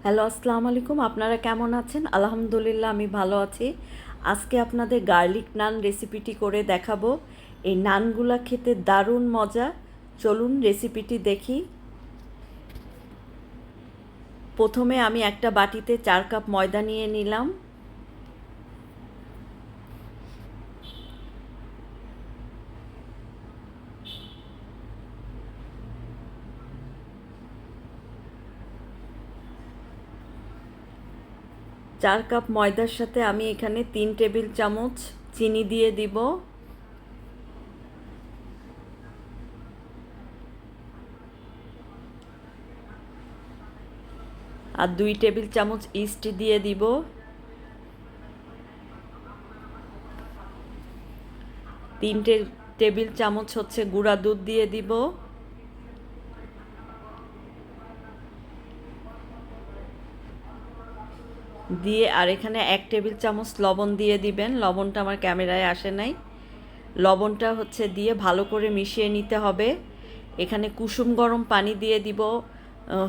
Hello, আসসালামু আলাইকুম। আপনারা কেমন আছেন? আলহামদুলিল্লাহ আমি ভালো আছি। আজকে আপনাদের গার্লিক নান রেসিপিটি করে দেখাবো। এই নানগুলা খেতে দারুণ মজা। চলুন রেসিপিটি দেখি। প্রথমে আমি একটা বাটিতে 4 কাপ ময়দা নিয়ে নিলাম। চার কাপ ময়দার সাথে আমি এখানে 3 টেবিল চামচ চিনি দিয়ে দিব। আর 2 টেবিল চামচ ইস্ট দিয়ে দিব। 3 টেবিল চামচ হচ্ছে গুঁড়া দুধ দিয়ে দিব। দিয়ে আর এখানে 1 টেবিল চামচ লবণ দিয়ে দিবেন। লবণটা আমার ক্যামেরায় আসে নাই। লবণটা হচ্ছে দিয়ে ভালো করে মিশিয়ে নিতে হবে। এখানে কুসুম গরম পানি দিয়ে দিব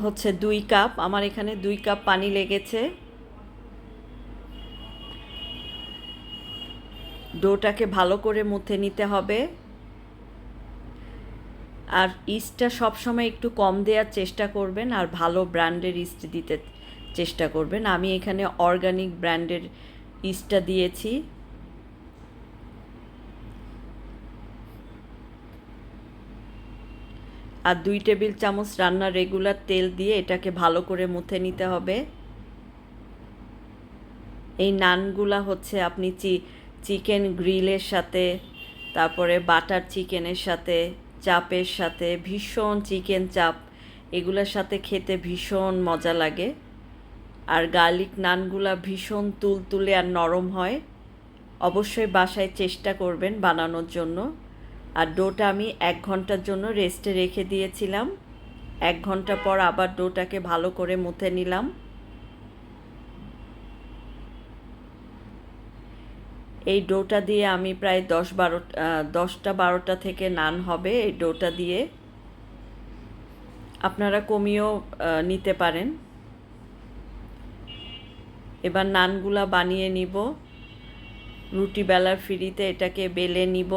হচ্ছে 2 কাপ। আমার এখানে 2 কাপ পানি লেগেছে। ডোটাকে ভালো করে মুথে নিতে হবে। আর ইস্টটা সবসময় একটু কম দেওয়ার চেষ্টা করবেন, আর ভালো ব্র্যান্ডের ইস্ট দিতে চেষ্টা করবেন। আমি এখানে অর্গানিক ব্র্যান্ডের ইস্টটা দিয়েছি। আর 2 টেবিল চামচ রান্নার রেগুলার তেল দিয়ে এটাকে ভালো করে মুথে নিতে হবে। এই নানগুলা হচ্ছে আপনি চিকেন গ্রিলের সাথে, তারপরে বাটার চিকেনের সাথে, চাপের সাথে, ভীষণ চিকেন চাপ, এগুলোর সাথে খেতে ভীষণ মজা লাগে। আর গার্লিক নানগুলা ভীষণ তুলতুলে আর নরম হয়। অবশ্যই বাসায় চেষ্টা করবেন বানানোর জন্য। আর ডোটা আমি 1 ঘন্টার জন্য রেস্টে রেখে দিয়েছিলাম। 1 ঘন্টা পর আবার ডোটাকে ভালো করে মুথে নিলাম। এই ডোটা দিয়ে আমি প্রায় 10টা 12টা থেকে নান হবে এই ডোটা দিয়ে। আপনারা কমিয়েও নিতে পারেন। এবার নানগুলা বানিয়ে নিব। রুটি বেলার ফিরিতে এটাকে বেলে নিব।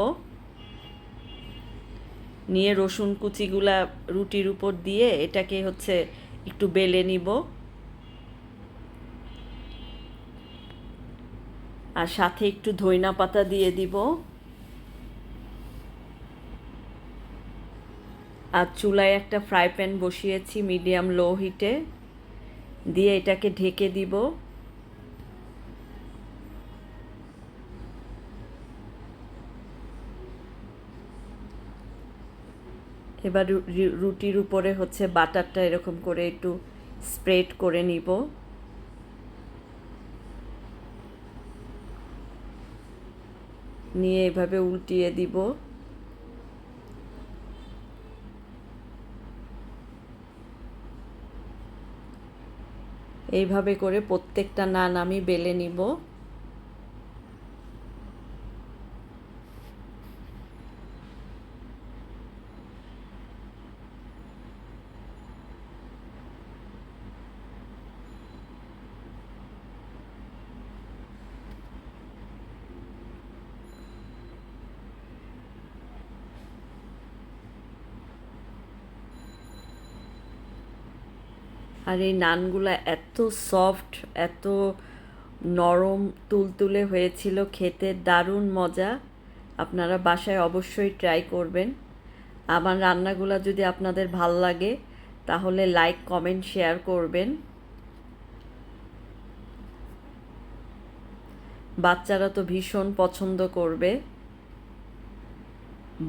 নিয়ে রসুন কুচিগুলা রুটির উপর দিয়ে এটাকে হচ্ছে একটু বেলে নিব। আর সাথে একটু ধইনা পাতা দিয়ে দিব। আর চুলায় একটা ফ্রাই প্যান বসিয়েছি মিডিয়াম লো হিটে, দিয়ে এটাকে ঢেকে দিব। এবার রুটির উপরে হচ্ছে বাটারটা এরকম করে একটু স্প্রেড করে নিব। নিয়ে এভাবে উল্টিয়ে দিব। এইভাবে করে প্রত্যেকটা নান আমি বেলে নিব। আর এই নানগুলা এত সফট, এত নরম তুলতুলে হয়েছিল, খেতে দারুণ মজা। আপনারা বাসায় অবশ্যই ট্রাই করবেন। আমার রান্নাগুলা যদি আপনাদের ভাল লাগে তাহলে লাইক কমেন্ট শেয়ার করবেন। বাচ্চারা তো ভীষণ পছন্দ করবে।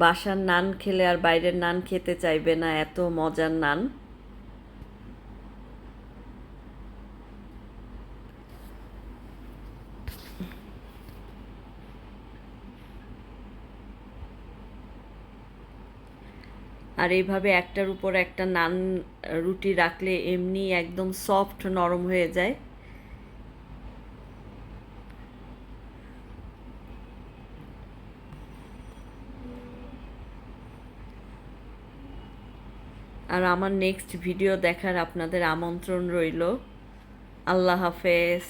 বাসার নান খেলে আর বাইরের নান খেতে চাইবে না, এত মজার নান। আর এইভাবে একটার উপর একটা নান রুটি রাখলে এমনি একদম সফট নরম হয়ে যায়। আর আমার নেক্সট ভিডিও দেখার আপনাদের আমন্ত্রণ রইল। আল্লাহ হাফেজ।